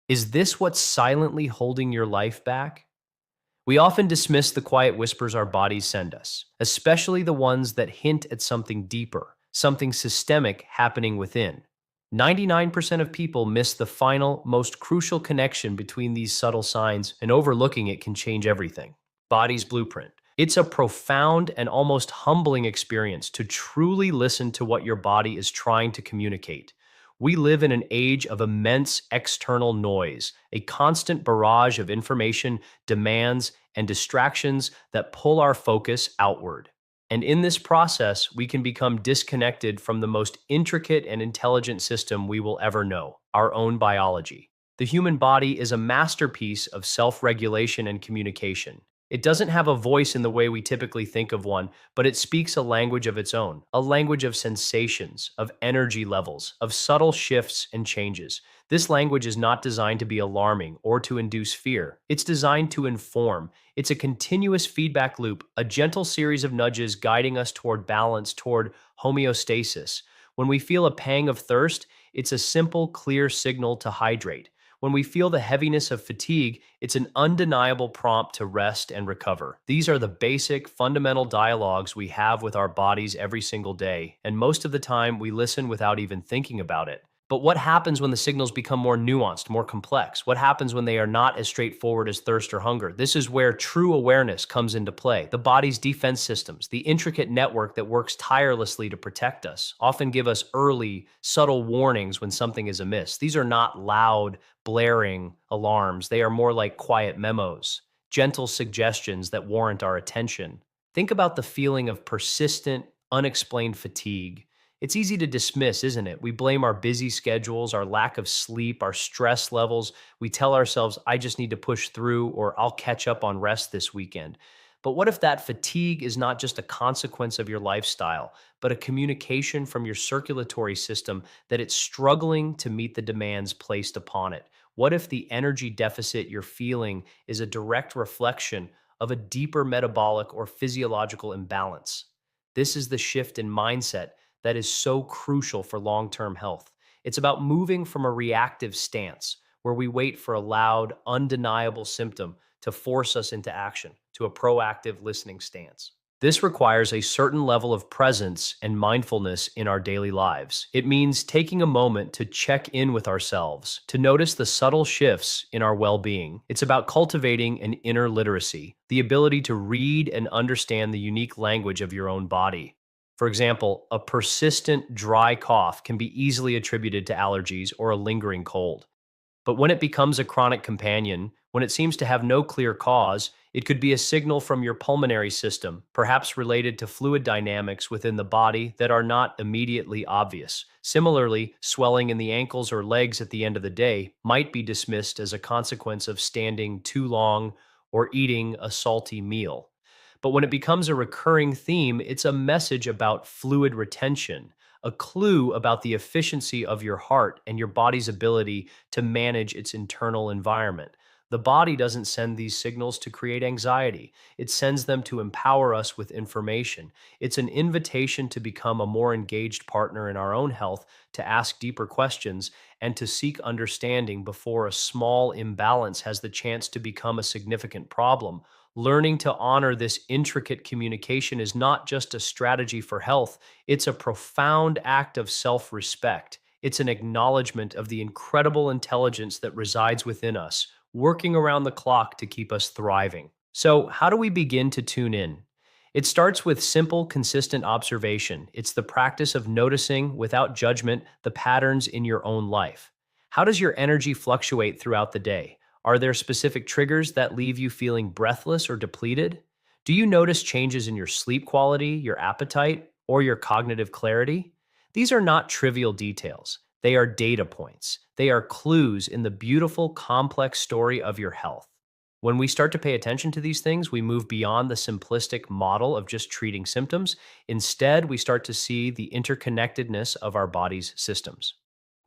Is this what's silently holding your life back? We often dismiss the quiet whispers our bodies send us, especially the ones that hint at something deeper, something systemic happening within. 99% of people miss the final, most crucial connection between these subtle signs, and overlooking it can change everything. Body's blueprint. It's a profound and almost humbling experience to truly listen to what your body is trying to communicate. We live in an age of immense external noise, a constant barrage of information, demands, and distractions that pull our focus outward. And in this process, we can become disconnected from the most intricate and intelligent system we will ever know, our own biology. The human body is a masterpiece of self regulation and communication. It doesn't have a voice in the way we typically think of one, but it speaks a language of its own, a language of sensations, of energy levels, of subtle shifts and changes. This language is not designed to be alarming or to induce fear. It's designed to inform. It's a continuous feedback loop, a gentle series of nudges guiding us toward balance, toward homeostasis. When we feel a pang of thirst, it's a simple, clear signal to hydrate. When we feel the heaviness of fatigue, it's an undeniable prompt to rest and recover. These are the basic, fundamental dialogues we have with our bodies every single day, and most of the time we listen without even thinking about it. But what happens when the signals become more nuanced, more complex? What happens when they are not as straightforward as thirst or hunger? This is where true awareness comes into play. The body's defense systems, the intricate network that works tirelessly to protect us, often give us early, subtle warnings when something is amiss. These are not loud, blaring alarms. They are more like quiet memos, gentle suggestions that warrant our attention. Think about the feeling of persistent, unexplained fatigue. It's easy to dismiss, isn't it? We blame our busy schedules, our lack of sleep, our stress levels. We tell ourselves, I just need to push through, or I'll catch up on rest this weekend. But what if that fatigue is not just a consequence of your lifestyle, but a communication from your circulatory system that it's struggling to meet the demands placed upon it? What if the energy deficit you're feeling is a direct reflection of a deeper metabolic or physiological imbalance? This is the shift in mindset that is so crucial for long term health. It's about moving from a reactive stance where we wait for a loud, undeniable symptom to force us into action to a proactive listening stance. This requires a certain level of presence and mindfulness in our daily lives. It means taking a moment to check in with ourselves, to notice the subtle shifts in our well being. It's about cultivating an inner literacy, the ability to read and understand the unique language of your own body. For example, a persistent dry cough can be easily attributed to allergies or a lingering cold. But when it becomes a chronic companion, when it seems to have no clear cause, it could be a signal from your pulmonary system, perhaps related to fluid dynamics within the body that are not immediately obvious. Similarly, swelling in the ankles or legs at the end of the day might be dismissed as a consequence of standing too long or eating a salty meal. But when it becomes a recurring theme, it's a message about fluid retention, a clue about the efficiency of your heart and your body's ability to manage its internal environment. The body doesn't send these signals to create anxiety. It sends them to empower us with information. It's an invitation to become a more engaged partner in our own health, to ask deeper questions, and to seek understanding before a small imbalance has the chance to become a significant problem. Learning to honor this intricate communication is not just a strategy for health, it's a profound act of self respect. It's an acknowledgement of the incredible intelligence that resides within us, working around the clock to keep us thriving. So, how do we begin to tune in? It starts with simple, consistent observation. It's the practice of noticing, without judgment, the patterns in your own life. How does your energy fluctuate throughout the day? Are there specific triggers that leave you feeling breathless or depleted? Do you notice changes in your sleep quality, your appetite, or your cognitive clarity? These are not trivial details. They are data points. They are clues in the beautiful, complex story of your health. When we start to pay attention to these things, we move beyond the simplistic model of just treating symptoms. Instead, we start to see the interconnectedness of our body's systems.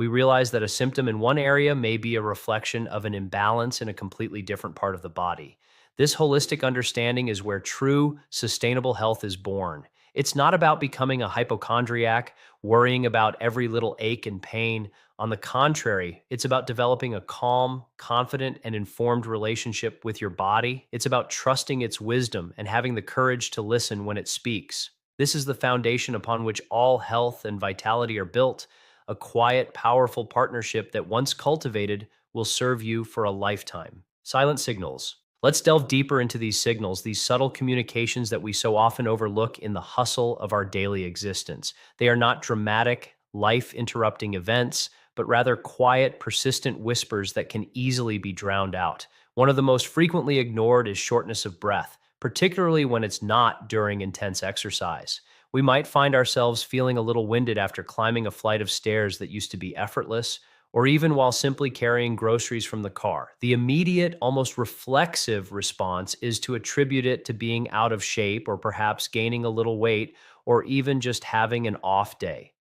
We realize that a symptom in one area may be a reflection of an imbalance in a completely different part of the body. This holistic understanding is where true, sustainable health is born. It's not about becoming a hypochondriac, worrying about every little ache and pain. On the contrary, it's about developing a calm, confident, and informed relationship with your body. It's about trusting its wisdom and having the courage to listen when it speaks. This is the foundation upon which all health and vitality are built, a quiet, powerful partnership that, once cultivated, will serve you for a lifetime. Silent signals. Let's delve deeper into these signals, these subtle communications that we so often overlook in the hustle of our daily existence. They are not dramatic, life interrupting events, but rather quiet, persistent whispers that can easily be drowned out. One of the most frequently ignored is shortness of breath, particularly when it's not during intense exercise. We might find ourselves feeling a little winded after climbing a flight of stairs that used to be effortless, or even while simply carrying groceries from the car. The immediate, almost reflexive response is to attribute it to being out of shape or perhaps gaining a little weight or even just having an off day.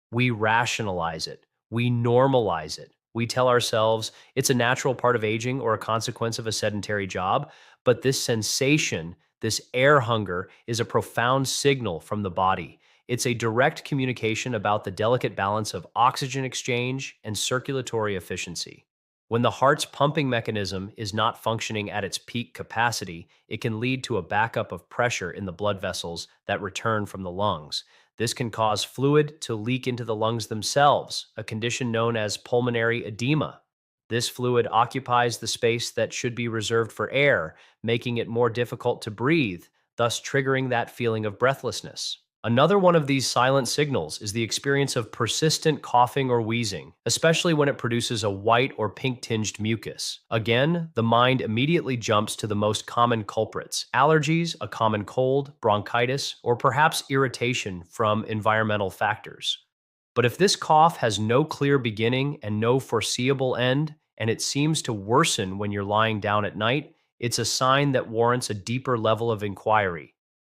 We rationalize it, we normalize it. We tell ourselves it's a natural part of aging or a consequence of a sedentary job, but this sensation, this air hunger, is a profound signal from the body. It's a direct communication about the delicate balance of oxygen exchange and circulatory efficiency. When the heart's pumping mechanism is not functioning at its peak capacity, it can lead to a backup of pressure in the blood vessels that return from the lungs. This can cause fluid to leak into the lungs themselves, a condition known as pulmonary edema. This fluid occupies the space that should be reserved for air, making it more difficult to breathe, thus triggering that feeling of breathlessness. Another one of these silent signals is the experience of persistent coughing or wheezing, especially when it produces a white or pink-tinged mucus. Again, the mind immediately jumps to the most common culprits: allergies, a common cold, bronchitis, or perhaps irritation from environmental factors. But if this cough has no clear beginning and no foreseeable end, and it seems to worsen when you're lying down at night, it's a sign that warrants a deeper level of inquiry.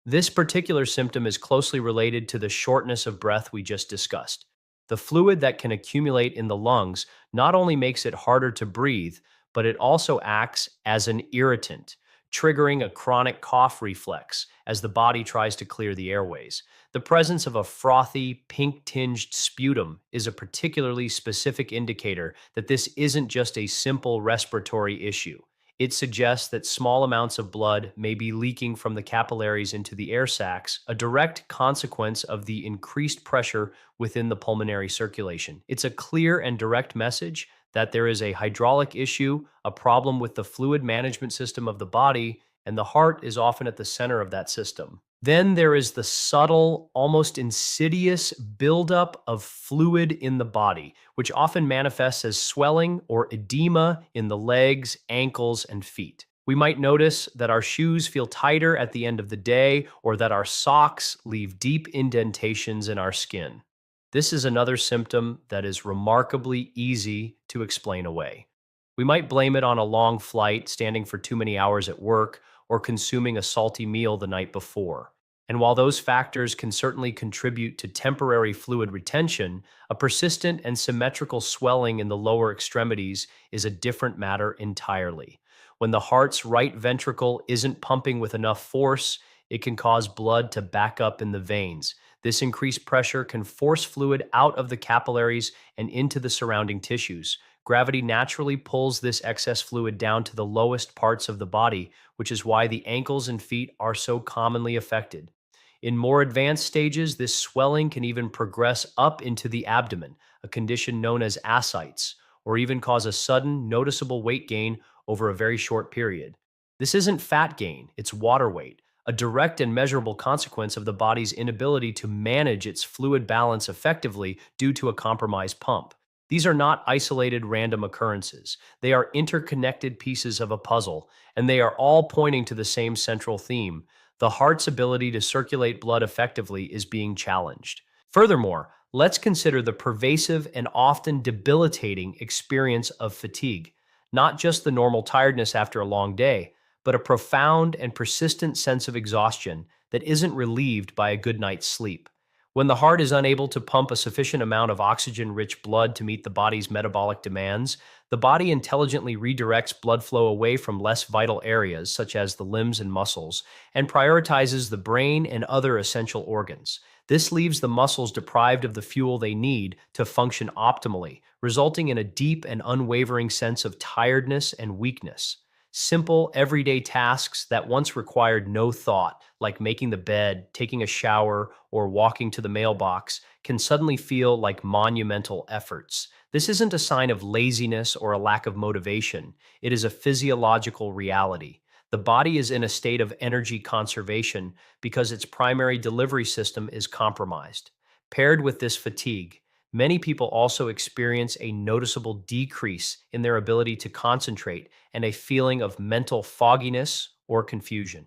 This particular symptom is closely related to the shortness of breath we just discussed. The fluid that can accumulate in the lungs not only makes it harder to breathe, but it also acts as an irritant, triggering a chronic cough reflex as the body tries to clear the airways. The presence of a frothy, pink-tinged sputum is a particularly specific indicator that this isn't just a simple respiratory issue. It suggests that small amounts of blood may be leaking from the capillaries into the air sacs, a direct consequence of the increased pressure within the pulmonary circulation. It's a clear and direct message that there is a hydraulic issue, a problem with the fluid management system of the body, and the heart is often at the center of that system. Then there is the subtle, almost insidious buildup of fluid in the body, which often manifests as swelling or edema in the legs, ankles, and feet. We might notice that our shoes feel tighter at the end of the day, or that our socks leave deep indentations in our skin. This is another symptom that is remarkably easy to explain away. We might blame it on a long flight, standing for too many hours at work, or consuming a salty meal the night before. And while those factors can certainly contribute to temporary fluid retention, a persistent and symmetrical swelling in the lower extremities is a different matter entirely. When the heart's right ventricle isn't pumping with enough force, it can cause blood to back up in the veins. This increased pressure can force fluid out of the capillaries and into the surrounding tissues. Gravity naturally pulls this excess fluid down to the lowest parts of the body, which is why the ankles and feet are so commonly affected. In more advanced stages, this swelling can even progress up into the abdomen, a condition known as ascites, or even cause a sudden, noticeable weight gain over a very short period. This isn't fat gain, it's water weight, a direct and measurable consequence of the body's inability to manage its fluid balance effectively due to a compromised pump. These are not isolated random occurrences. They are interconnected pieces of a puzzle, and they are all pointing to the same central theme. The heart's ability to circulate blood effectively is being challenged. Furthermore, let's consider the pervasive and often debilitating experience of fatigue, not just the normal tiredness after a long day, but a profound and persistent sense of exhaustion that isn't relieved by a good night's sleep. When the heart is unable to pump a sufficient amount of oxygen rich blood to meet the body's metabolic demands, the body intelligently redirects blood flow away from less vital areas, such as the limbs and muscles, and prioritizes the brain and other essential organs. This leaves the muscles deprived of the fuel they need to function optimally, resulting in a deep and unwavering sense of tiredness and weakness. Simple, everyday tasks that once required no thought, like making the bed, taking a shower, or walking to the mailbox, can suddenly feel like monumental efforts. This isn't a sign of laziness or a lack of motivation. It is a physiological reality. The body is in a state of energy conservation because its primary delivery system is compromised. Paired with this fatigue, many people also experience a noticeable decrease in their ability to concentrate and a feeling of mental fogginess or confusion.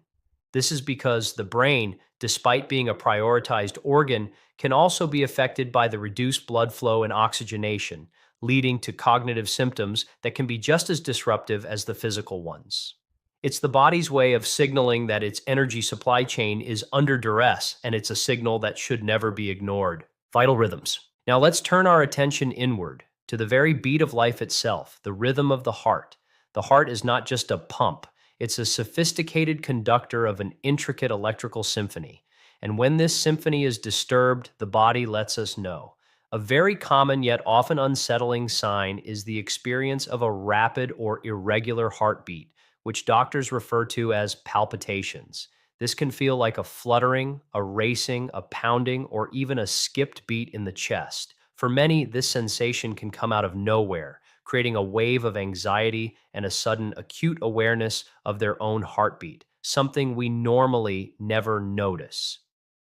This is because the brain, despite being a prioritized organ, can also be affected by the reduced blood flow and oxygenation, leading to cognitive symptoms that can be just as disruptive as the physical ones. It's the body's way of signaling that its energy supply chain is under duress, and it's a signal that should never be ignored. Vital rhythms. Now let's turn our attention inward to the very beat of life itself, the rhythm of the heart. The heart is not just a pump, it's a sophisticated conductor of an intricate electrical symphony. And when this symphony is disturbed, the body lets us know. A very common yet often unsettling sign is the experience of a rapid or irregular heartbeat, which doctors refer to as palpitations. This can feel like a fluttering, a racing, a pounding, or even a skipped beat in the chest. For many, this sensation can come out of nowhere, creating a wave of anxiety and a sudden acute awareness of their own heartbeat, something we normally never notice.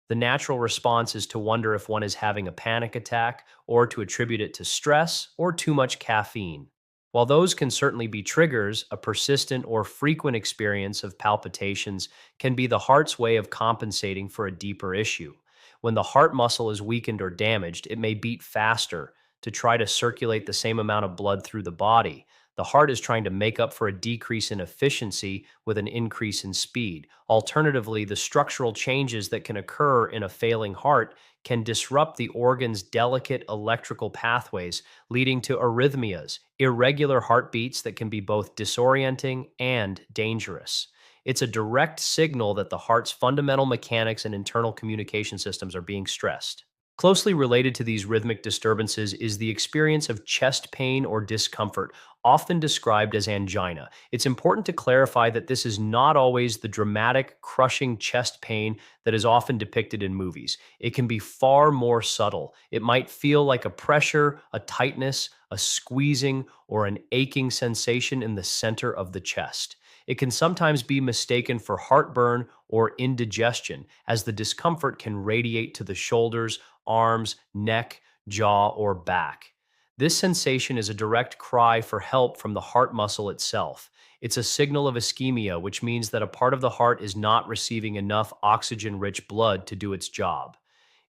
The natural response is to wonder if one is having a panic attack or to attribute it to stress or too much caffeine. While those can certainly be triggers, a persistent or frequent experience of palpitations can be the heart's way of compensating for a deeper issue. When the heart muscle is weakened or damaged, it may beat faster to try to circulate the same amount of blood through the body. The heart is trying to make up for a decrease in efficiency with an increase in speed. Alternatively, the structural changes that can occur in a failing heart can disrupt the organ's delicate electrical pathways, leading to arrhythmias, irregular heartbeats that can be both disorienting and dangerous. It's a direct signal that the heart's fundamental mechanics and internal communication systems are being stressed. Closely related to these rhythmic disturbances is the experience of chest pain or discomfort, often described as angina. It's important to clarify that this is not always the dramatic, crushing chest pain that is often depicted in movies. It can be far more subtle. It might feel like a pressure, a tightness, a squeezing, or an aching sensation in the center of the chest. It can sometimes be mistaken for heartburn or indigestion, as the discomfort can radiate to the shoulders, arms, neck, jaw, or back. This sensation is a direct cry for help from the heart muscle itself. It's a signal of ischemia, which means that a part of the heart is not receiving enough oxygen rich blood to do its job.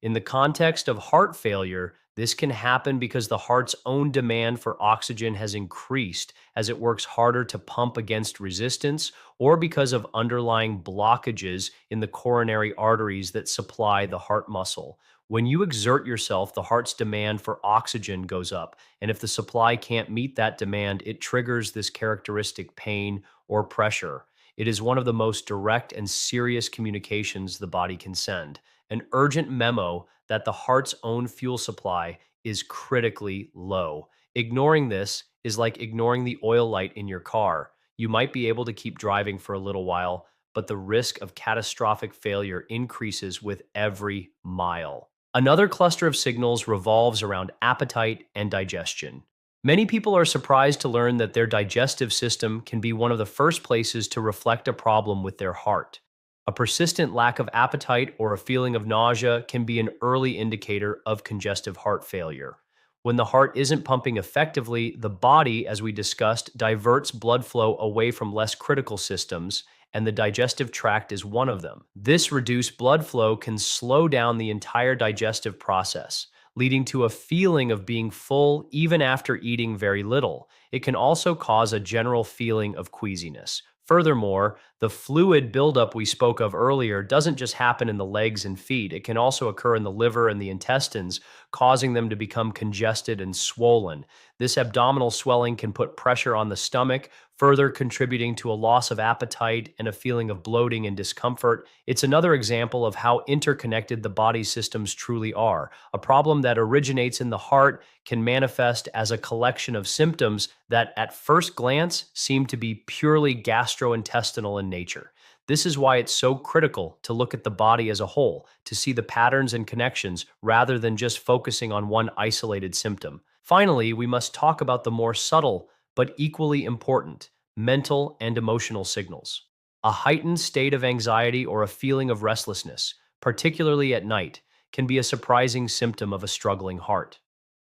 In the context of heart failure, this can happen because the heart's own demand for oxygen has increased as it works harder to pump against resistance, or because of underlying blockages in the coronary arteries that supply the heart muscle. When you exert yourself, the heart's demand for oxygen goes up, and if the supply can't meet that demand, it triggers this characteristic pain or pressure. It is one of the most direct and serious communications the body can send, an urgent memo that the heart's own fuel supply is critically low. Ignoring this is like ignoring the oil light in your car. You might be able to keep driving for a little while, but the risk of catastrophic failure increases with every mile. Another cluster of signals revolves around appetite and digestion. Many people are surprised to learn that their digestive system can be one of the first places to reflect a problem with their heart. A persistent lack of appetite or a feeling of nausea can be an early indicator of congestive heart failure. When the heart isn't pumping effectively, the body, as we discussed, diverts blood flow away from less critical systems, and the digestive tract is one of them. This reduced blood flow can slow down the entire digestive process, leading to a feeling of being full even after eating very little. It can also cause a general feeling of queasiness. Furthermore, the fluid buildup we spoke of earlier doesn't just happen in the legs and feet, it can also occur in the liver and the intestines, causing them to become congested and swollen. This abdominal swelling can put pressure on the stomach, further contributing to a loss of appetite and a feeling of bloating and discomfort. It's another example of how interconnected the body's systems truly are. A problem that originates in the heart can manifest as a collection of symptoms that at first glance seem to be purely gastrointestinal in nature. This is why it's so critical to look at the body as a whole, to see the patterns and connections rather than just focusing on one isolated symptom. Finally, we must talk about the more subtle but equally important mental and emotional signals. A heightened state of anxiety or a feeling of restlessness, particularly at night, can be a surprising symptom of a struggling heart.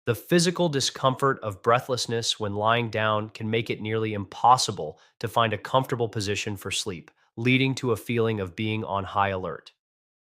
The physical discomfort of breathlessness when lying down can make it nearly impossible to find a comfortable position for sleep, leading to a feeling of being on high alert.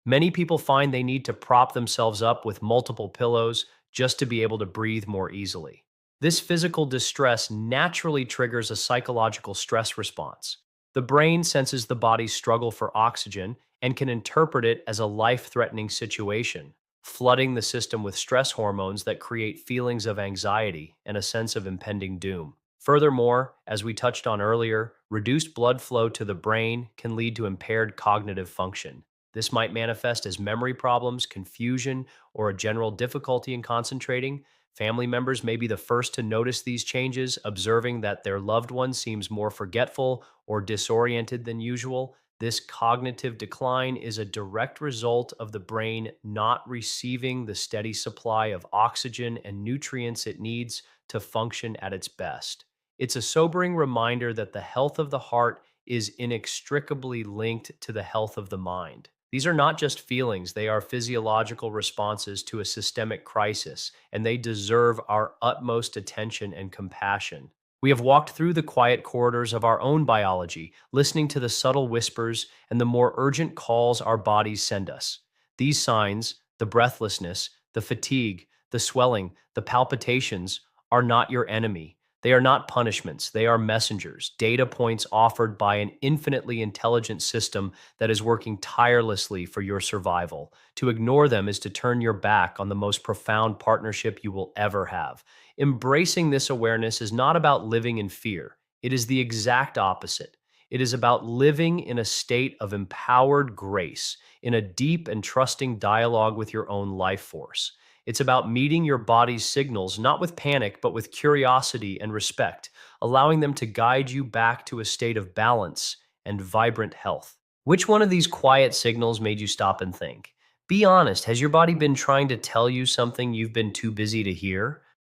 Many people find they need to prop themselves up with multiple pillows just to be able to breathe more easily. This physical distress naturally triggers a psychological stress response. The brain senses the body's struggle for oxygen and can interpret it as a life threatening situation, flooding the system with stress hormones that create feelings of anxiety and a sense of impending doom. Furthermore, as we touched on earlier, reduced blood flow to the brain can lead to impaired cognitive function. This might manifest as memory problems, confusion, or a general difficulty in concentrating. Family members may be the first to notice these changes, observing that their loved one seems more forgetful or disoriented than usual. This cognitive decline is a direct result of the brain not receiving the steady supply of oxygen and nutrients it needs to function at its best. It's a sobering reminder that the health of the heart is inextricably linked to the health of the mind. These are not just feelings, they are physiological responses to a systemic crisis, and they deserve our utmost attention and compassion. We have walked through the quiet corridors of our own biology, listening to the subtle whispers and the more urgent calls our bodies send us. These signs, the breathlessness, the fatigue, the swelling, the palpitations, are not your enemy. They are not punishments, they are messengers, data points offered by an infinitely intelligent system that is working tirelessly for your survival. To ignore them is to turn your back on the most profound partnership you will ever have. Embracing this awareness is not about living in fear, it is the exact opposite. It is about living in a state of empowered grace, in a deep and trusting dialogue with your own life force. It's about meeting your body's signals, not with panic, but with curiosity and respect, allowing them to guide you back to a state of balance and vibrant health. Which one of these quiet signals made you stop and think? Be honest, has your body been trying to tell you something you've been too busy to hear?